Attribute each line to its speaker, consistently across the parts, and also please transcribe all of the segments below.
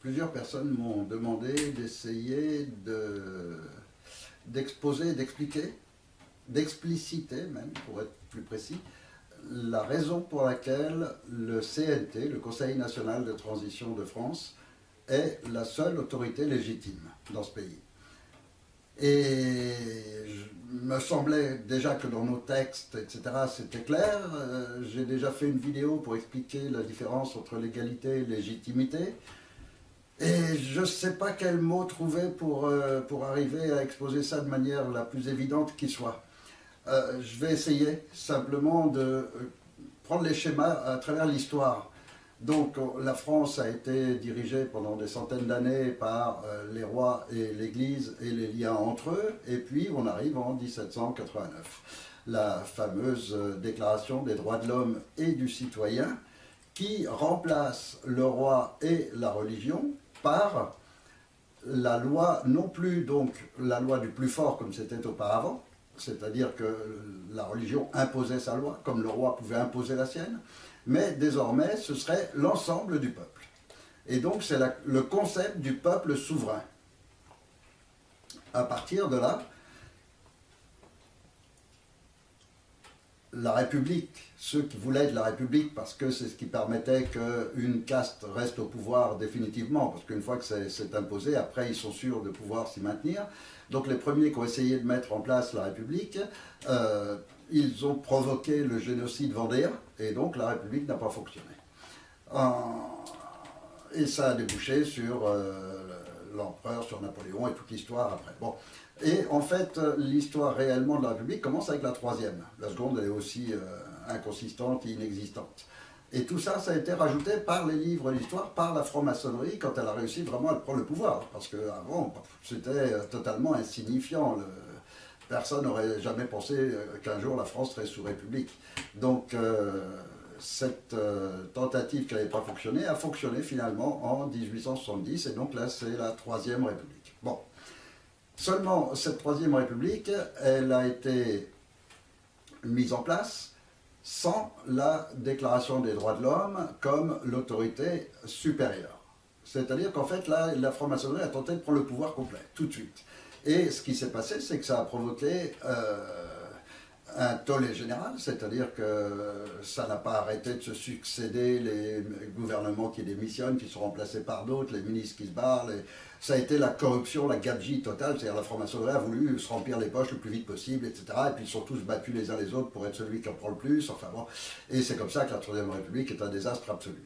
Speaker 1: plusieurs personnes m'ont demandé d'essayer d'exposer, d'expliquer, d'expliciter même, pour être plus précis, la raison pour laquelle le CNT, le Conseil national de transition de France, est la seule autorité légitime dans ce pays. Et il me semblait déjà que dans nos textes, etc., c'était clair. J'ai déjà fait une vidéo pour expliquer la différence entre légalité et légitimité. Et je ne sais pas quel mot trouver pour arriver à exposer ça de manière la plus évidente qui soit. Je vais essayer simplement de prendre les schémas à travers l'histoire. Donc la France a été dirigée pendant des centaines d'années par les rois et l'Église et les liens entre eux, et puis on arrive en 1789. La fameuse Déclaration des droits de l'homme et du citoyen qui remplace le roi et la religion par la loi, non plus donc la loi du plus fort comme c'était auparavant, c'est-à-dire que la religion imposait sa loi, comme le roi pouvait imposer la sienne, mais désormais ce serait l'ensemble du peuple. Et donc c'est le concept du peuple souverain. À partir de là, la République, ceux qui voulaient de la République parce que c'est ce qui permettait qu'une caste reste au pouvoir définitivement, parce qu'une fois que c'est imposé, après ils sont sûrs de pouvoir s'y maintenir. Donc les premiers qui ont essayé de mettre en place la République, ils ont provoqué le génocide vendéen, et donc la République n'a pas fonctionné. Et ça a débouché sur l'empereur, sur Napoléon et toute l'histoire après. Bon. Et en fait, l'histoire réellement de la République commence avec la troisième. La seconde, elle est aussi inconsistante et inexistante. Et tout ça, ça a été rajouté par les livres d'histoire, par la franc-maçonnerie, quand elle a réussi vraiment à prendre le pouvoir. Parce qu'avant, c'était totalement insignifiant. Personne n'aurait jamais pensé qu'un jour la France serait sous République. Donc, cette tentative qui n'avait pas fonctionné a fonctionné finalement en 1870. Et donc là, c'est la Troisième République. Bon. Seulement, cette Troisième République, elle a été mise en place sans la Déclaration des droits de l'homme comme l'autorité supérieure. C'est-à-dire qu'en fait, là, la franc-maçonnerie a tenté de prendre le pouvoir complet, tout de suite. Et ce qui s'est passé, c'est que ça a provoqué un tollé général, c'est-à-dire que ça n'a pas arrêté de se succéder, les gouvernements qui démissionnent, qui sont remplacés par d'autres, les ministres qui se barrent, ça a été la corruption, la gabegie totale, c'est-à-dire la franc-maçonnerie a voulu se remplir les poches le plus vite possible, etc. Et puis ils sont tous battus les uns les autres pour être celui qui en prend le plus, enfin bon. Et c'est comme ça que la Troisième République est un désastre absolu.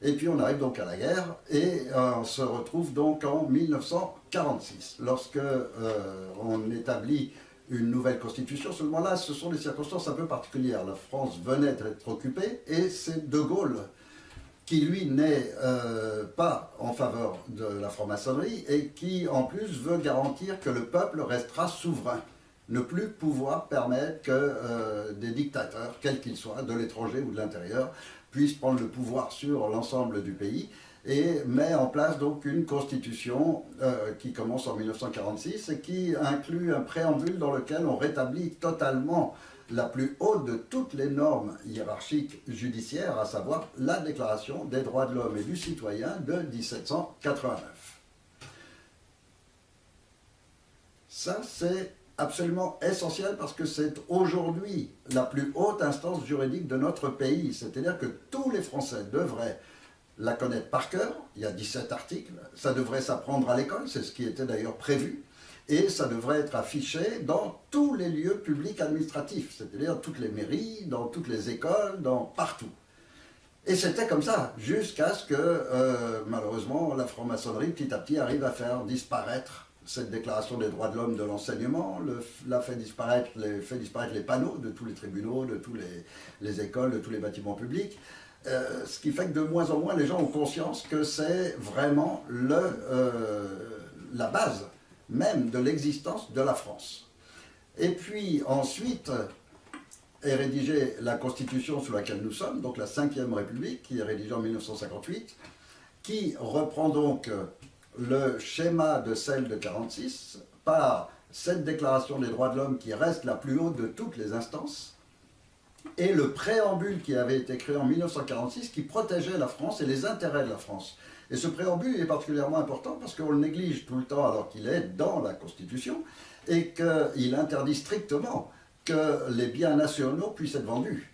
Speaker 1: Et puis on arrive donc à la guerre, et on se retrouve donc en 1946, lorsque on établit une nouvelle constitution. Seulement là, ce sont des circonstances un peu particulières. La France venait d'être occupée, et c'est De Gaulle qui, lui, n'est pas en faveur de la franc-maçonnerie, et qui, en plus, veut garantir que le peuple restera souverain. Ne plus pouvoir permettre que des dictateurs, quels qu'ils soient, de l'étranger ou de l'intérieur, puissent prendre le pouvoir sur l'ensemble du pays, et met en place donc une constitution qui commence en 1946 et qui inclut un préambule dans lequel on rétablit totalement la plus haute de toutes les normes hiérarchiques judiciaires, à savoir la Déclaration des droits de l'homme et du citoyen de 1789. Ça, c'est absolument essentiel parce que c'est aujourd'hui la plus haute instance juridique de notre pays. C'est-à-dire que tous les Français devraient la connaître par cœur. Il y a 17 articles. Ça devrait s'apprendre à l'école, c'est ce qui était d'ailleurs prévu. Et ça devrait être affiché dans tous les lieux publics administratifs, c'est-à-dire toutes les mairies, dans toutes les écoles, partout. Et c'était comme ça, jusqu'à ce que, malheureusement, la franc-maçonnerie, petit à petit, arrive à faire disparaître cette déclaration des droits de l'homme de l'enseignement, fait disparaître les panneaux de tous les tribunaux, de toutes les écoles, de tous les bâtiments publics. Ce qui fait que de moins en moins, les gens ont conscience que c'est vraiment la base même de l'existence de la France. Et puis ensuite est rédigée la Constitution sous laquelle nous sommes, donc la 5e République, qui est rédigée en 1958, qui reprend donc le schéma de celle de 1946 par cette Déclaration des droits de l'homme qui reste la plus haute de toutes les instances, et le préambule qui avait été créé en 1946 qui protégeait la France et les intérêts de la France. Et ce préambule est particulièrement important parce qu'on le néglige tout le temps alors qu'il est dans la Constitution et qu'il interdit strictement que les biens nationaux puissent être vendus.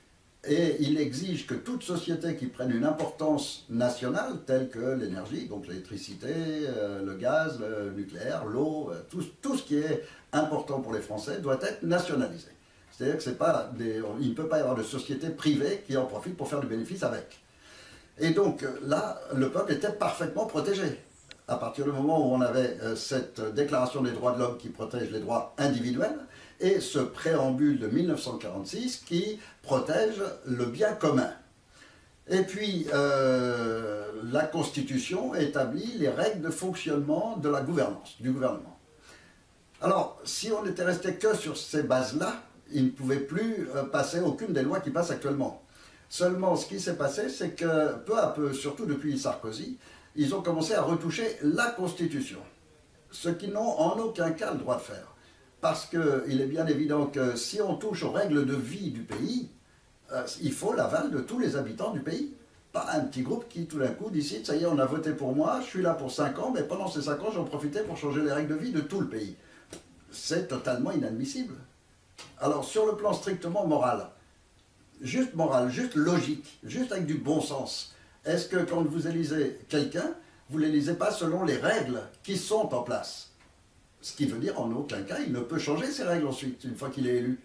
Speaker 1: Et il exige que toute société qui prenne une importance nationale, telle que l'énergie, donc l'électricité, le gaz, le nucléaire, l'eau, tout ce qui est important pour les Français doit être nationalisé. C'est-à-dire que il ne peut pas y avoir de société privée qui en profite pour faire du bénéfice avec. Et donc là, le peuple était parfaitement protégé. À partir du moment où on avait cette déclaration des droits de l'homme qui protège les droits individuels, et ce préambule de 1946 qui protège le bien commun. Et puis, la Constitution établit les règles de fonctionnement de la gouvernance, du gouvernement. Alors, si on n'était resté que sur ces bases-là, il ne pouvait plus passer aucune des lois qui passent actuellement. Seulement, ce qui s'est passé, c'est que peu à peu, surtout depuis Sarkozy, ils ont commencé à retoucher la Constitution, ce qu'ils n'ont en aucun cas le droit de faire. Parce qu'il est bien évident que si on touche aux règles de vie du pays, il faut l'aval de tous les habitants du pays. Pas un petit groupe qui tout d'un coup décide, ça y est, on a voté pour moi, je suis là pour 5 ans, mais pendant ces 5 ans, j'en profitais pour changer les règles de vie de tout le pays. C'est totalement inadmissible. Alors, sur le plan strictement moral, juste logique, juste avec du bon sens, est-ce que quand vous élisez quelqu'un, vous ne l'élisez pas selon les règles qui sont en place? Ce qui veut dire en aucun cas, il ne peut changer ses règles ensuite, une fois qu'il est élu.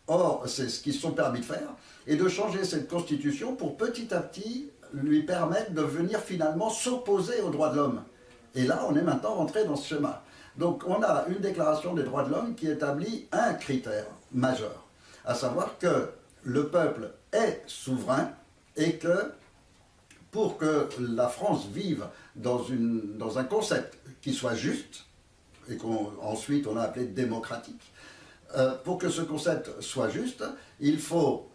Speaker 1: Or, c'est ce qu'ils se sont permis de faire, et de changer cette constitution pour petit à petit lui permettre de venir finalement s'opposer aux droits de l'homme. Et là, on est maintenant rentré dans ce schéma. Donc, on a une déclaration des droits de l'homme qui établit un critère majeur, à savoir que le peuple est souverain et que pour que la France vive dans un concept qui soit juste, et qu'ensuite on a appelé démocratique, pour que ce concept soit juste, il faut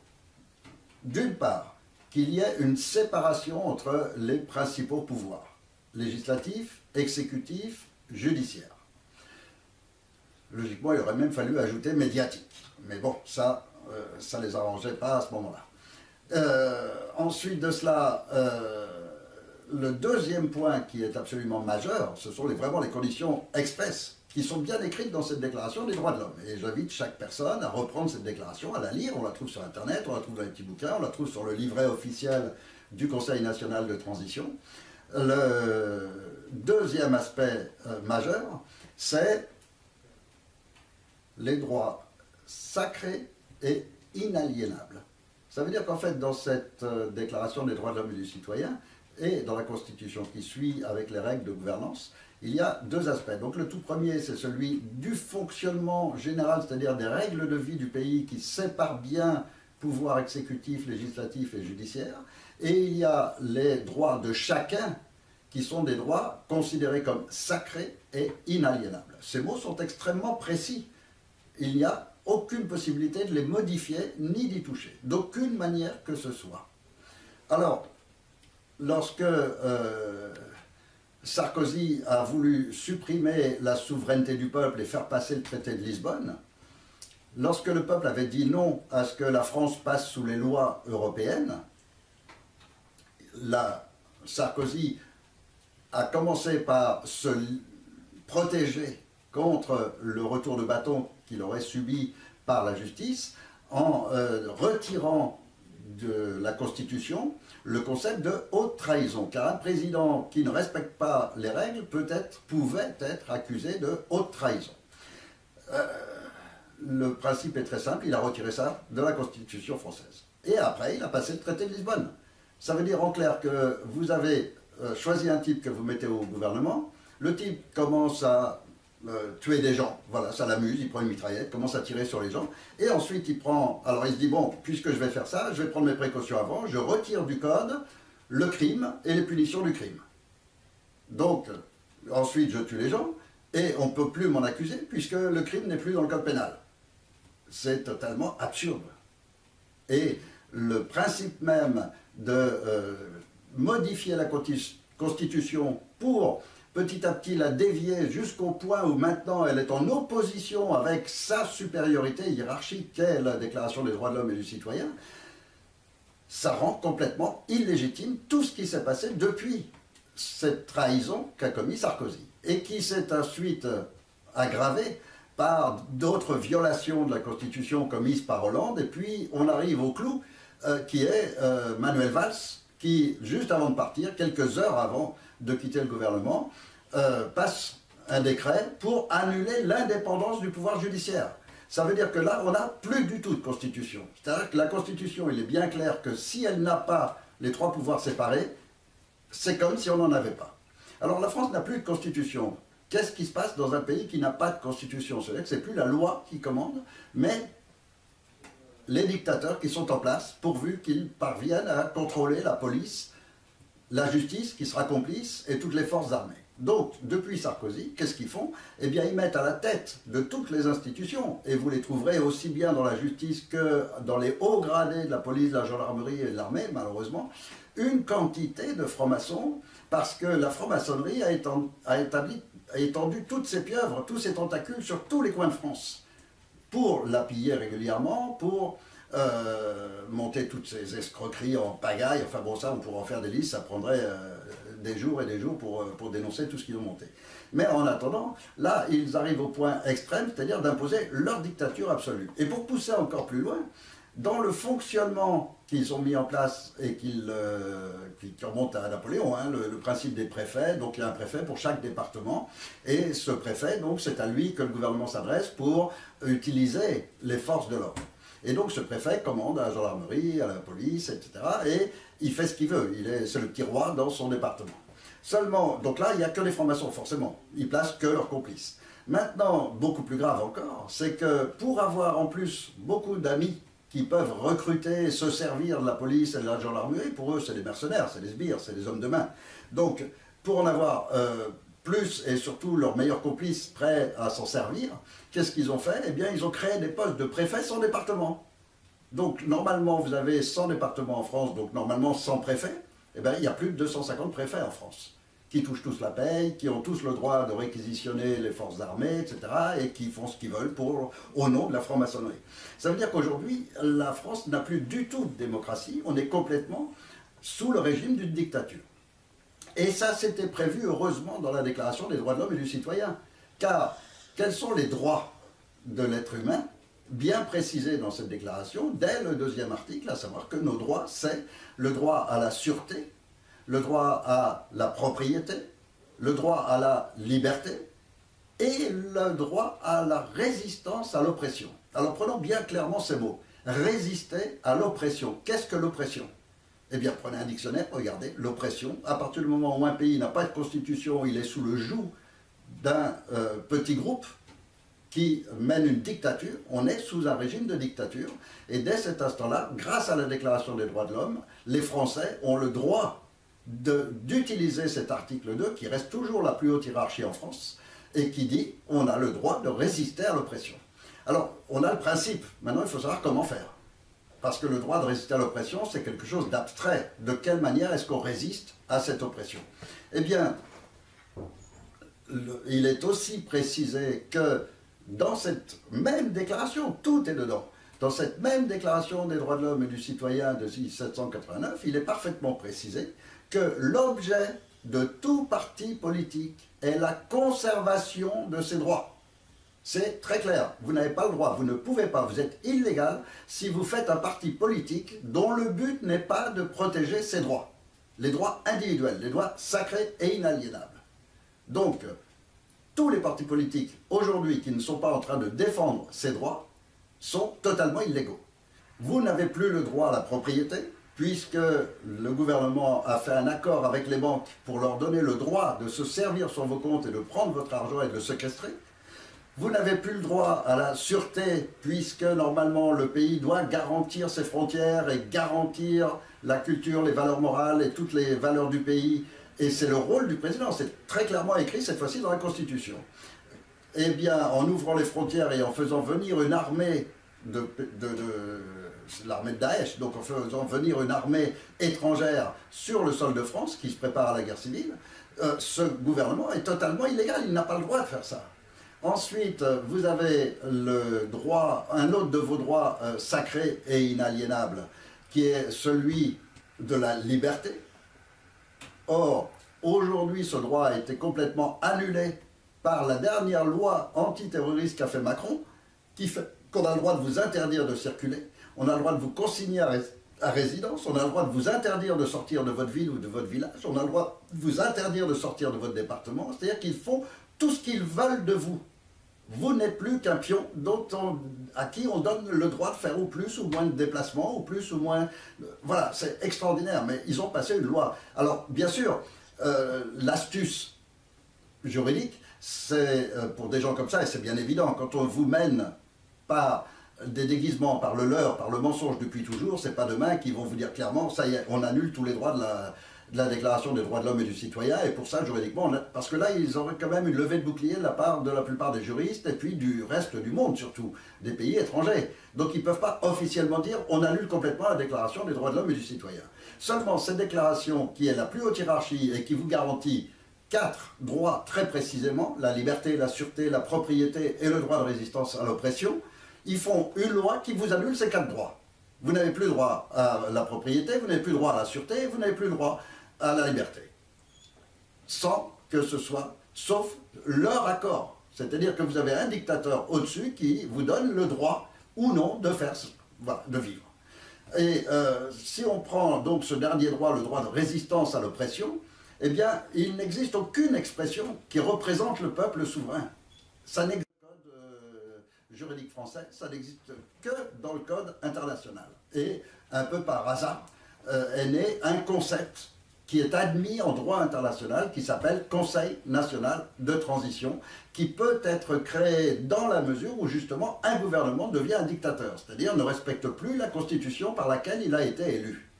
Speaker 1: d'une part qu'il y ait une séparation entre les principaux pouvoirs, législatif, exécutif, judiciaire. Logiquement, il aurait même fallu ajouter médiatique, mais bon, ça ne les arrangeait pas à ce moment-là. Ensuite de cela, le deuxième point qui est absolument majeur, ce sont vraiment les conditions expresses qui sont bien écrites dans cette déclaration des droits de l'homme. Et j'invite chaque personne à reprendre cette déclaration, à la lire. On la trouve sur Internet, on la trouve dans les petits bouquins, on la trouve sur le livret officiel du Conseil national de transition. Le deuxième aspect majeur, c'est les droits sacrés et inaliénables. Ça veut dire qu'en fait, dans cette déclaration des droits de l'homme et du citoyen, et dans la Constitution qui suit avec les règles de gouvernance, il y a deux aspects. Donc le tout premier, c'est celui du fonctionnement général, c'est-à-dire des règles de vie du pays qui séparent bien pouvoir exécutif, législatif et judiciaire. Et il y a les droits de chacun qui sont des droits considérés comme sacrés et inaliénables. Ces mots sont extrêmement précis. Il n'y a aucune possibilité de les modifier ni d'y toucher, d'aucune manière que ce soit. Alors, lorsque Sarkozy a voulu supprimer la souveraineté du peuple et faire passer le traité de Lisbonne, lorsque le peuple avait dit non à ce que la France passe sous les lois européennes, Sarkozy a commencé par se protéger contre le retour de bâton qu'il aurait subi par la justice en retirant de la Constitution le concept de haute trahison, car un président qui ne respecte pas les règles pouvait être accusé de haute trahison. Le principe est très simple, il a retiré ça de la Constitution française. Et après, il a passé le traité de Lisbonne. Ça veut dire en clair que vous avez choisi un type que vous mettez au gouvernement, le type commence à tuer des gens, voilà, ça l'amuse, il prend une mitraillette, commence à tirer sur les gens, et ensuite il se dit, bon, puisque je vais faire ça, je vais prendre mes précautions avant, je retire du code le crime et les punitions du crime. Donc, ensuite je tue les gens, et on ne peut plus m'en accuser, puisque le crime n'est plus dans le code pénal. C'est totalement absurde. Et le principe même de modifier la Constitution pour petit à petit la dévier jusqu'au point où maintenant elle est en opposition avec sa supériorité hiérarchique qu'est la Déclaration des droits de l'homme et du citoyen, ça rend complètement illégitime tout ce qui s'est passé depuis cette trahison qu'a commis Sarkozy et qui s'est ensuite aggravée par d'autres violations de la Constitution commises par Hollande. Et puis on arrive au clou qui est Manuel Valls qui, juste avant de partir, quelques heures avant de quitter le gouvernement, passe un décret pour annuler l'indépendance du pouvoir judiciaire. Ça veut dire que là, on n'a plus du tout de Constitution. C'est-à-dire que la Constitution, il est bien clair que si elle n'a pas les trois pouvoirs séparés, c'est comme si on n'en avait pas. Alors la France n'a plus de Constitution. Qu'est-ce qui se passe dans un pays qui n'a pas de Constitution? C'est-à-dire que ce n'est plus la loi qui commande, mais les dictateurs qui sont en place, pourvu qu'ils parviennent à contrôler la police, la justice qui sera complice et toutes les forces armées. Donc, depuis Sarkozy, qu'est-ce qu'ils font? Eh bien, ils mettent à la tête de toutes les institutions, et vous les trouverez aussi bien dans la justice que dans les hauts gradés de la police, de la gendarmerie et de l'armée, malheureusement, une quantité de francs-maçons, parce que la franc-maçonnerie a étendu toutes ses pieuvres, tous ses tentacules sur tous les coins de France, pour la piller régulièrement, pour monter toutes ces escroqueries en pagaille. Enfin bon, ça, on pourrait en faire des listes, ça prendrait des jours et des jours pour dénoncer tout ce qu'ils ont monté. Mais en attendant, là, ils arrivent au point extrême, c'est-à-dire d'imposer leur dictature absolue. Et pour pousser encore plus loin, dans le fonctionnement qu'ils ont mis en place et qui remonte à Napoléon, hein, le principe des préfets, donc il y a un préfet pour chaque département, et ce préfet, donc c'est à lui que le gouvernement s'adresse pour utiliser les forces de l'ordre. Et donc ce préfet commande à la gendarmerie, à la police, etc. Et il fait ce qu'il veut, c'est le petit roi dans son département. Seulement, donc là, il n'y a que les francs-maçons, forcément. Ils placent que leurs complices. Maintenant, beaucoup plus grave encore, c'est que pour avoir en plus beaucoup d'amis qui peuvent recruter et se servir de la police et de la gendarmerie, pour eux, c'est des mercenaires, c'est des sbires, c'est des hommes de main. Donc, pour en avoir plus et surtout leurs meilleurs complices prêts à s'en servir, qu'est-ce qu'ils ont fait? Eh bien, ils ont créé des postes de préfets sans département. Donc, normalement, vous avez 100 départements en France, donc normalement 100 préfets. Eh bien, il y a plus de 250 préfets en France, qui touchent tous la paye, qui ont tous le droit de réquisitionner les forces armées, etc., et qui font ce qu'ils veulent au nom de la franc-maçonnerie. Ça veut dire qu'aujourd'hui, la France n'a plus du tout de démocratie, on est complètement sous le régime d'une dictature. Et ça, c'était prévu, heureusement, dans la Déclaration des droits de l'homme et du citoyen. Car, quels sont les droits de l'être humain, bien précisés dans cette déclaration, dès le 2e article, à savoir que nos droits, c'est le droit à la sûreté, le droit à la propriété, le droit à la liberté et le droit à la résistance à l'oppression. Alors prenons bien clairement ces mots. Résister à l'oppression. Qu'est-ce que l'oppression? Eh bien, prenez un dictionnaire, regardez, l'oppression. À partir du moment où un pays n'a pas de constitution, il est sous le joug d'un petit groupe qui mène une dictature, on est sous un régime de dictature. Et dès cet instant-là, grâce à la Déclaration des droits de l'homme, les Français ont le droit d'utiliser cet article 2, qui reste toujours la plus haute hiérarchie en France, et qui dit on a le droit de résister à l'oppression. Alors, on a le principe, maintenant il faut savoir comment faire. Parce que le droit de résister à l'oppression, c'est quelque chose d'abstrait. De quelle manière est-ce qu'on résiste à cette oppression? Eh bien, il est aussi précisé que dans cette même déclaration, tout est dedans, dans cette même déclaration des droits de l'homme et du citoyen de 1789, il est parfaitement précisé que l'objet de tout parti politique est la conservation de ses droits. C'est très clair, vous n'avez pas le droit, vous ne pouvez pas, vous êtes illégal si vous faites un parti politique dont le but n'est pas de protéger ses droits, les droits individuels, les droits sacrés et inaliénables. Donc, tous les partis politiques aujourd'hui qui ne sont pas en train de défendre ces droits sont totalement illégaux. Vous n'avez plus le droit à la propriété, puisque le gouvernement a fait un accord avec les banques pour leur donner le droit de se servir sur vos comptes et de prendre votre argent et de le séquestrer. Vous n'avez plus le droit à la sûreté, puisque normalement le pays doit garantir ses frontières et garantir la culture, les valeurs morales et toutes les valeurs du pays. Et c'est le rôle du président, c'est très clairement écrit cette fois-ci dans la Constitution. Eh bien, en ouvrant les frontières et en faisant venir une armée l'armée de Daesh, donc en faisant venir une armée étrangère sur le sol de France qui se prépare à la guerre civile, ce gouvernement est totalement illégal, il n'a pas le droit de faire ça. Ensuite, vous avez le droit, un autre de vos droits sacrés et inaliénables, qui est celui de la liberté. Or, Aujourd'hui, ce droit a été complètement annulé par la dernière loi antiterroriste qu'a fait Macron, qui fait qu'on a le droit de vous interdire de circuler, on a le droit de vous consigner à résidence, on a le droit de vous interdire de sortir de votre ville ou de votre village, on a le droit de vous interdire de sortir de votre département, c'est-à-dire qu'ils font tout ce qu'ils veulent de vous. Vous n'êtes plus qu'un pion à qui on donne le droit de faire ou plus ou moins de déplacements, ou plus ou moins... Voilà, c'est extraordinaire, mais ils ont passé une loi. Alors, bien sûr, l'astuce juridique, c'est pour des gens comme ça, et c'est bien évident, quand on vous mène par des déguisements, par le leurre, par le mensonge depuis toujours, c'est pas demain qu'ils vont vous dire clairement, ça y est, on annule tous les droits de la Déclaration des droits de l'homme et du citoyen, et pour ça, juridiquement, parce que là, ils auraient quand même une levée de bouclier de la part de la plupart des juristes, et puis du reste du monde, surtout, des pays étrangers. Donc ils ne peuvent pas officiellement dire, on annule complètement la Déclaration des droits de l'homme et du citoyen. Seulement, cette déclaration, qui est la plus haute hiérarchie, et qui vous garantit 4 droits très précisément, la liberté, la sûreté, la propriété et le droit de résistance à l'oppression, ils font une loi qui vous annule ces 4 droits. Vous n'avez plus droit à la propriété, vous n'avez plus droit à la sûreté, vous n'avez plus droit à la liberté. Sans que ce soit, sauf leur accord. C'est-à-dire que vous avez un dictateur au-dessus qui vous donne le droit ou non de faire, voilà, de vivre. Et si on prend donc ce dernier droit, le droit de résistance à l'oppression, eh bien, il n'existe aucune expression qui représente le peuple souverain. Ça n'existe pas dans le code juridique français, ça n'existe que dans le code international. Et un peu par hasard est né un concept qui est admis en droit international, qui s'appelle Conseil national de transition, qui peut être créé dans la mesure où justement un gouvernement devient un dictateur, c'est-à-dire ne respecte plus la Constitution par laquelle il a été élu.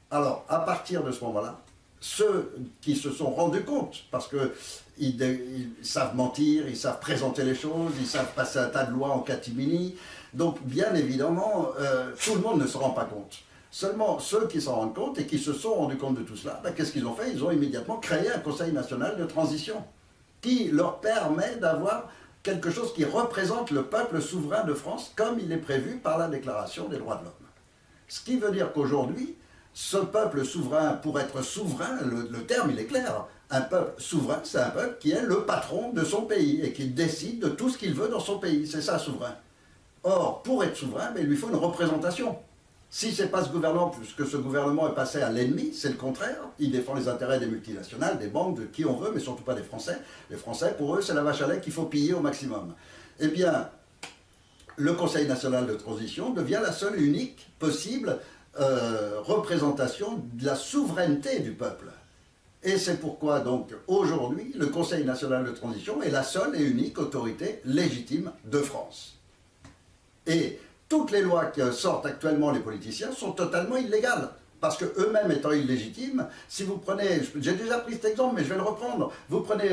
Speaker 1: Alors, à partir de ce moment-là, ceux qui se sont rendus compte, parce qu'ils savent mentir, ils savent présenter les choses, ils savent passer un tas de lois en catimini, donc bien évidemment, tout le monde ne se rend pas compte. Seulement ceux qui s'en rendent compte et qui se sont rendus compte de tout cela, ben, qu'est-ce qu'ils ont fait? Ils ont immédiatement créé un Conseil national de transition qui leur permet d'avoir quelque chose qui représente le peuple souverain de France comme il est prévu par la Déclaration des droits de l'homme. Ce qui veut dire qu'aujourd'hui, ce peuple souverain, pour être souverain, le terme il est clair, un peuple souverain, c'est un peuple qui est le patron de son pays et qui décide de tout ce qu'il veut dans son pays, c'est ça souverain. Or, pour être souverain, ben, il lui faut une représentation. Si ce n'est pas ce gouvernement, puisque ce gouvernement est passé à l'ennemi, c'est le contraire. Il défend les intérêts des multinationales, des banques, de qui on veut, mais surtout pas des Français. Les Français, pour eux, c'est la vache à lait qu'il faut piller au maximum. Eh bien, le Conseil national de transition devient la seule et unique possible représentation de la souveraineté du peuple. Et c'est pourquoi, donc, aujourd'hui, le Conseil national de transition est la seule et unique autorité légitime de France. Et toutes les lois que sortent actuellement les politiciens sont totalement illégales. Parce qu'eux-mêmes étant illégitimes, si vous prenez, j'ai déjà pris cet exemple, mais je vais le reprendre, vous prenez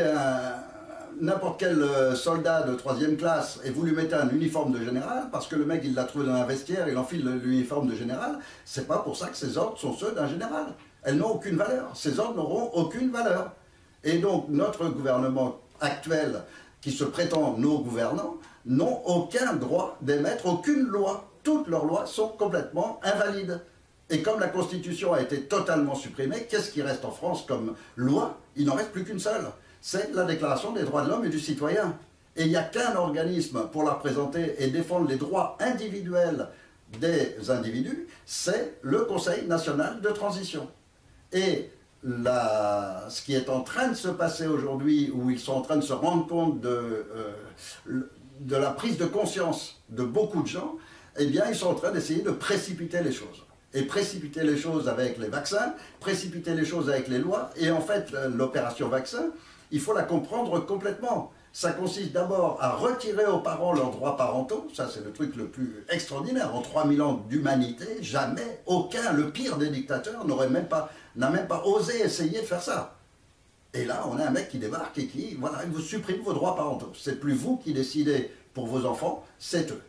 Speaker 1: n'importe quel soldat de 3e classe et vous lui mettez un uniforme de général, parce que le mec il l'a trouvé dans un vestiaire, il enfile l'uniforme de général, c'est pas pour ça que ces ordres sont ceux d'un général. Elles n'ont aucune valeur, ces ordres n'auront aucune valeur. Et donc notre gouvernement actuel, qui se prétend nos gouvernants, n'ont aucun droit d'émettre aucune loi. Toutes leurs lois sont complètement invalides. Et comme la Constitution a été totalement supprimée, qu'est-ce qui reste en France comme loi? Il n'en reste plus qu'une seule. C'est la Déclaration des droits de l'homme et du citoyen. Et il n'y a qu'un organisme pour la représenter et défendre les droits individuels des individus, c'est le Conseil national de transition. Et ce qui est en train de se passer aujourd'hui, où ils sont en train de se rendre compte de la prise de conscience de beaucoup de gens, eh bien, ils sont en train d'essayer de précipiter les choses. Et précipiter les choses avec les vaccins, précipiter les choses avec les lois. Et en fait, l'opération vaccin, il faut la comprendre complètement. Ça consiste d'abord à retirer aux parents leurs droits parentaux. Ça, c'est le truc le plus extraordinaire. En 3000 ans d'humanité, jamais aucun, le pire des dictateurs, n'a même pas osé essayer de faire ça. Et là, on a un mec qui débarque et qui, voilà, il vous supprime vos droits parentaux. C'est plus vous qui décidez pour vos enfants, c'est eux.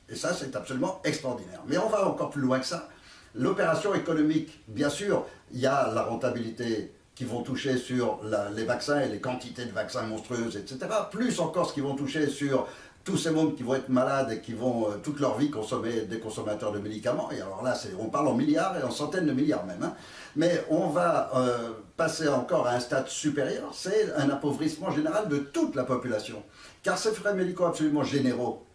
Speaker 1: Et ça, c'est absolument extraordinaire. Mais on va encore plus loin que ça. L'opération économique, bien sûr, il y a la rentabilité qui vont toucher sur les vaccins et les quantités de vaccins monstrueuses, etc. Plus encore ce qui vont toucher sur tous ces mômes qui vont être malades et qui vont toute leur vie consommer des consommateurs de médicaments, et alors là on parle en milliards et en centaines de milliards même, hein. Mais on va passer encore à un stade supérieur, c'est un appauvrissement général de toute la population. Car ces frais médicaux absolument généraux,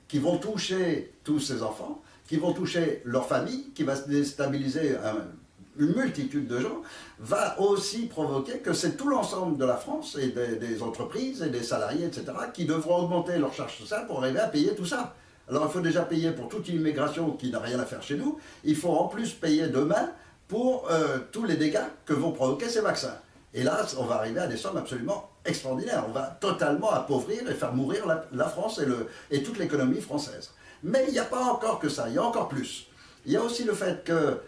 Speaker 1: qui vont toucher tous ces enfants, qui vont toucher leur famille, qui va déstabiliser une multitude de gens, va aussi provoquer que c'est tout l'ensemble de la France et des entreprises et des salariés, etc., qui devront augmenter leurs charges sociales pour arriver à payer tout ça. Alors il faut déjà payer pour toute immigration qui n'a rien à faire chez nous, il faut en plus payer demain pour tous les dégâts que vont provoquer ces vaccins. Et là, on va arriver à des sommes absolument extraordinaires. On va totalement appauvrir et faire mourir la France et toute l'économie française. Mais il n'y a pas encore que ça, il y a encore plus. Il y a aussi le fait que,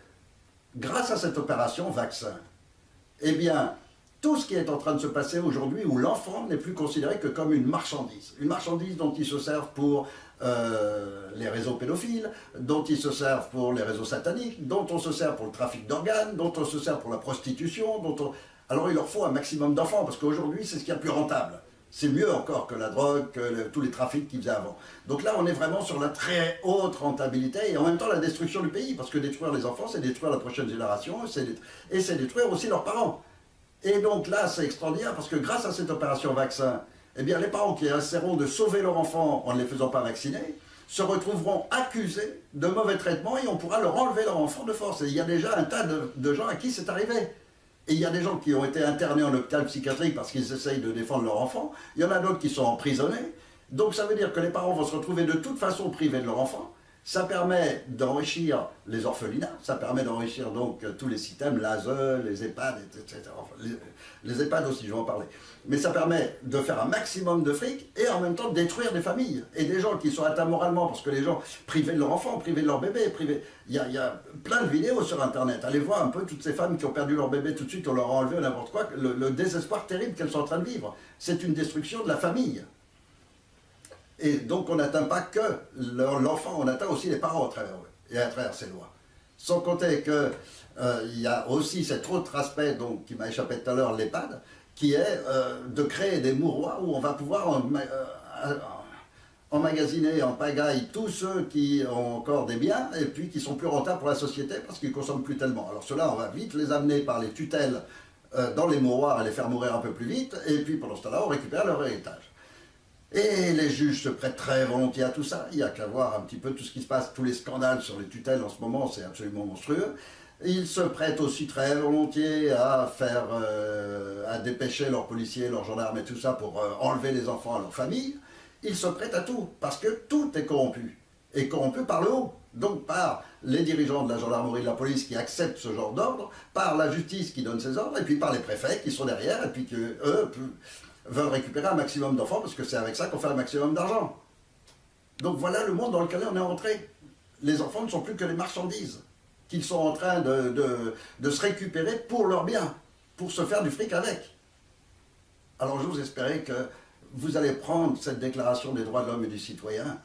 Speaker 1: grâce à cette opération vaccin, eh bien, tout ce qui est en train de se passer aujourd'hui, où l'enfant n'est plus considéré que comme une marchandise dont ils se servent pour les réseaux pédophiles, dont ils se servent pour les réseaux sataniques, dont on se sert pour le trafic d'organes, dont on se sert pour la prostitution, Alors il leur faut un maximum d'enfants, parce qu'aujourd'hui c'est ce qui est le plus rentable. C'est mieux encore que la drogue, que tous les trafics qu'ils faisaient avant. Donc là on est vraiment sur la très haute rentabilité, et en même temps la destruction du pays, parce que détruire les enfants, c'est détruire la prochaine génération, et c'est détruire aussi leurs parents. Et donc là c'est extraordinaire, parce que grâce à cette opération vaccin, eh bien les parents qui essaieront de sauver leur enfant en ne les faisant pas vacciner, se retrouveront accusés de mauvais traitements, et on pourra leur enlever leur enfant de force. Et il y a déjà un tas de gens à qui c'est arrivé. Et il y a des gens qui ont été internés en hôpital psychiatrique parce qu'ils essayent de défendre leur enfant. Il y en a d'autres qui sont emprisonnés. Donc ça veut dire que les parents vont se retrouver de toute façon privés de leur enfant. Ça permet d'enrichir les orphelinats, ça permet d'enrichir donc tous les systèmes, l'ASE, les EHPAD, etc. Enfin, les EHPAD aussi, je vais en parler. Mais ça permet de faire un maximum de fric et en même temps de détruire des familles et des gens qui sont atteints moralement, parce que les gens privés de leur enfant, privés de leur bébé, privés... Il y a plein de vidéos sur Internet. Allez voir un peu toutes ces femmes qui ont perdu leur bébé tout de suite, on leur a enlevé n'importe quoi, le désespoir terrible qu'elles sont en train de vivre. C'est une destruction de la famille. Et donc on n'atteint pas que l'enfant, on atteint aussi les parents à travers eux, et à travers ces lois. Sans compter qu'il y a aussi cet autre aspect donc, qui m'a échappé tout à l'heure, l'EHPAD, qui est de créer des mouroirs où on va pouvoir emmagasiner en pagaille tous ceux qui ont encore des biens et puis qui sont plus rentables pour la société parce qu'ils ne consomment plus tellement. Alors ceux-là, on va vite les amener par les tutelles dans les mouroirs et les faire mourir un peu plus vite, et puis pendant ce temps-là, on récupère leur héritage. Et les juges se prêtent très volontiers à tout ça. Il n'y a qu'à voir un petit peu tout ce qui se passe, tous les scandales sur les tutelles en ce moment, c'est absolument monstrueux. Ils se prêtent aussi très volontiers à à dépêcher leurs policiers, leurs gendarmes et tout ça pour enlever les enfants à leur famille. Ils se prêtent à tout, parce que tout est corrompu. Et corrompu par le haut. Donc par les dirigeants de la gendarmerie, de la police qui acceptent ce genre d'ordre, par la justice qui donne ces ordres, et puis par les préfets qui sont derrière, et puis que eux veulent récupérer un maximum d'enfants, parce que c'est avec ça qu'on fait un maximum d'argent. Donc voilà le monde dans lequel on est entré. Les enfants ne sont plus que les marchandises, qu'ils sont en train de se récupérer pour leurs biens, pour se faire du fric avec. Alors j'ose espérer que vous allez prendre cette déclaration des droits de l'homme et du citoyen.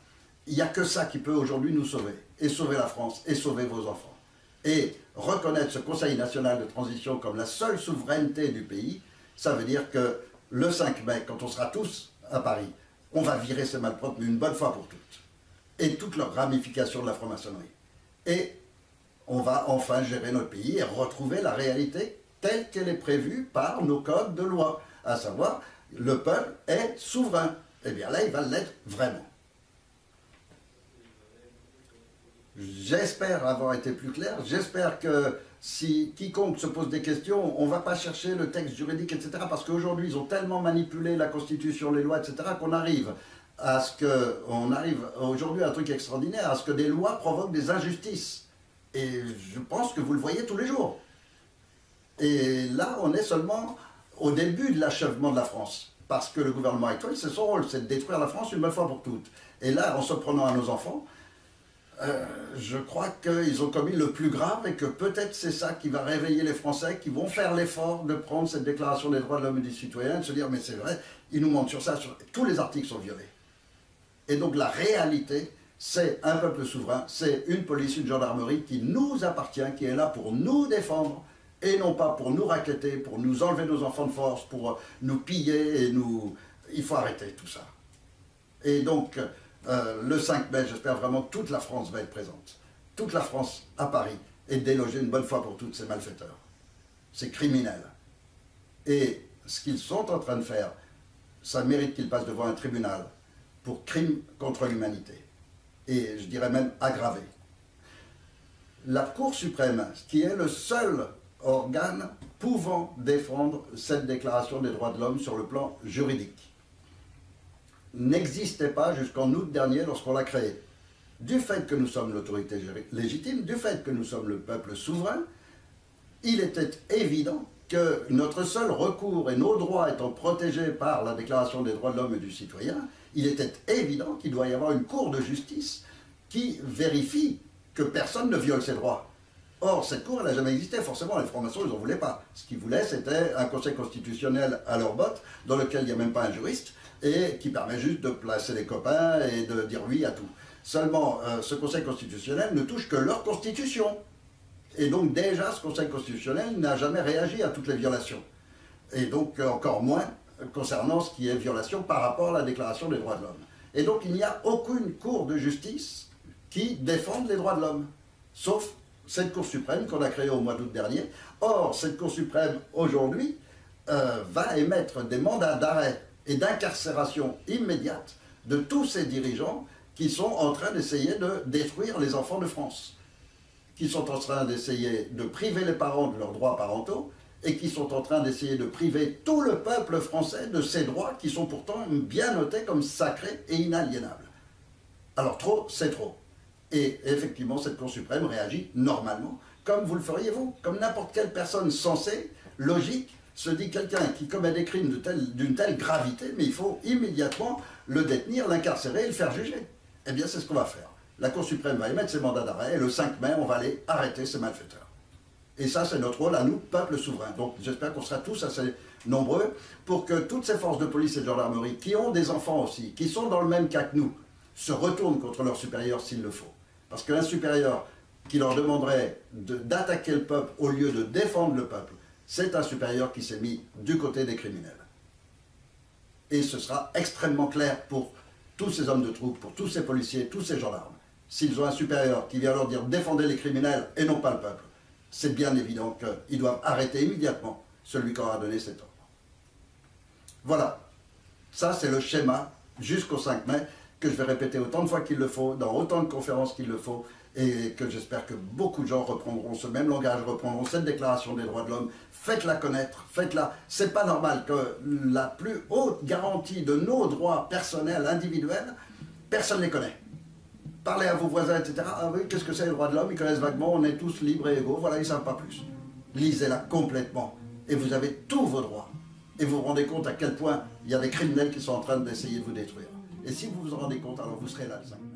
Speaker 1: Il n'y a que ça qui peut aujourd'hui nous sauver, et sauver la France, et sauver vos enfants. Et reconnaître ce Conseil national de transition comme la seule souveraineté du pays, ça veut dire que le 5 mai, quand on sera tous à Paris, on va virer ces malpropres une bonne fois pour toutes. Et toutes leurs ramifications de la franc-maçonnerie. Et on va enfin gérer notre pays et retrouver la réalité telle qu'elle est prévue par nos codes de loi. À savoir, le peuple est souverain. Eh bien là, il va l'être vraiment. J'espère avoir été plus clair. J'espère que si quiconque se pose des questions, on ne va pas chercher le texte juridique, etc. Parce qu'aujourd'hui, ils ont tellement manipulé la Constitution, les lois, etc. qu'on arrive aujourd'hui à un truc extraordinaire, à ce que des lois provoquent des injustices. Et je pense que vous le voyez tous les jours. Et là, on est seulement au début de l'achèvement de la France. Parce que le gouvernement actuel, c'est son rôle, c'est de détruire la France une bonne fois pour toutes. Et là, en se prenant à nos enfants, je crois qu'ils ont commis le plus grave et que peut-être c'est ça qui va réveiller les Français qui vont faire l'effort de prendre cette déclaration des droits de l'homme et du citoyen et de se dire mais c'est vrai, ils nous mentent sur ça, tous les articles sont violés. Et donc la réalité, c'est un peuple souverain, c'est une police, une gendarmerie qui nous appartient, qui est là pour nous défendre et non pas pour nous racketter, pour nous enlever nos enfants de force, pour nous piller et nous... Il faut arrêter tout ça. Et donc, le 5 mai, j'espère vraiment que toute la France va être présente. Toute la France à Paris et déloger une bonne fois pour toutes ces malfaiteurs, ces criminels. Et ce qu'ils sont en train de faire, ça mérite qu'ils passent devant un tribunal pour crime contre l'humanité. Et je dirais même aggravé. La Cour suprême, qui est le seul organe pouvant défendre cette déclaration des droits de l'homme sur le plan juridique, n'existait pas jusqu'en août dernier lorsqu'on l'a créée. Du fait que nous sommes l'autorité légitime, du fait que nous sommes le peuple souverain, il était évident que notre seul recours et nos droits étant protégés par la Déclaration des droits de l'homme et du citoyen, il était évident qu'il doit y avoir une cour de justice qui vérifie que personne ne viole ses droits. Or, cette cour, elle n'a jamais existé. Forcément, les francs-maçons, ils n'en voulaient pas. Ce qu'ils voulaient, c'était un conseil constitutionnel à leur botte, dans lequel il n'y a même pas un juriste, et qui permet juste de placer les copains et de dire oui à tout. Seulement, ce conseil constitutionnel ne touche que leur constitution. Et donc déjà, ce Conseil constitutionnel n'a jamais réagi à toutes les violations. Et donc encore moins concernant ce qui est violation par rapport à la Déclaration des droits de l'homme. Et donc il n'y a aucune cour de justice qui défende les droits de l'homme, sauf cette Cour suprême qu'on a créée au mois d'août dernier. Or, cette Cour suprême, aujourd'hui, va émettre des mandats d'arrêt et d'incarcération immédiate de tous ces dirigeants qui sont en train d'essayer de détruire les enfants de France, qui sont en train d'essayer de priver les parents de leurs droits parentaux et qui sont en train d'essayer de priver tout le peuple français de ses droits qui sont pourtant bien notés comme sacrés et inaliénables. Alors trop, c'est trop. Et effectivement, cette Cour suprême réagit normalement, comme vous le feriez vous, comme n'importe quelle personne sensée, logique, se dit quelqu'un qui commet des crimes d'une telle gravité, mais il faut immédiatement le détenir, l'incarcérer et le faire juger. Eh bien, c'est ce qu'on va faire. La Cour suprême va émettre ses mandats d'arrêt et le 5 mai, on va aller arrêter ces malfaiteurs. Et ça, c'est notre rôle à nous, peuple souverain. Donc j'espère qu'on sera tous assez nombreux pour que toutes ces forces de police et de gendarmerie, qui ont des enfants aussi, qui sont dans le même cas que nous, se retournent contre leurs supérieurs s'il le faut. Parce qu'un supérieur qui leur demanderait d'attaquer le peuple au lieu de défendre le peuple, c'est un supérieur qui s'est mis du côté des criminels. Et ce sera extrêmement clair pour tous ces hommes de troupe, pour tous ces policiers, tous ces gendarmes. S'ils ont un supérieur qui vient leur dire « défendez les criminels et non pas le peuple », c'est bien évident qu'ils doivent arrêter immédiatement celui qui aura donné cet ordre. Voilà, ça c'est le schéma jusqu'au 5 mai, que je vais répéter autant de fois qu'il le faut, dans autant de conférences qu'il le faut, et que j'espère que beaucoup de gens reprendront ce même langage, reprendront cette déclaration des droits de l'homme. Faites-la connaître, faites-la. C'est pas normal que la plus haute garantie de nos droits personnels, individuels, personne ne les connaît. Parlez à vos voisins, etc. Ah oui, qu'est-ce que c'est les droits de l'homme? Ils connaissent vaguement, on est tous libres et égaux, voilà, ils ne savent pas plus. Lisez-la complètement, et vous avez tous vos droits. Et vous vous rendez compte à quel point il y a des criminels qui sont en train d'essayer de vous détruire. Et si vous vous en rendez compte, alors vous serez là le 5 mai.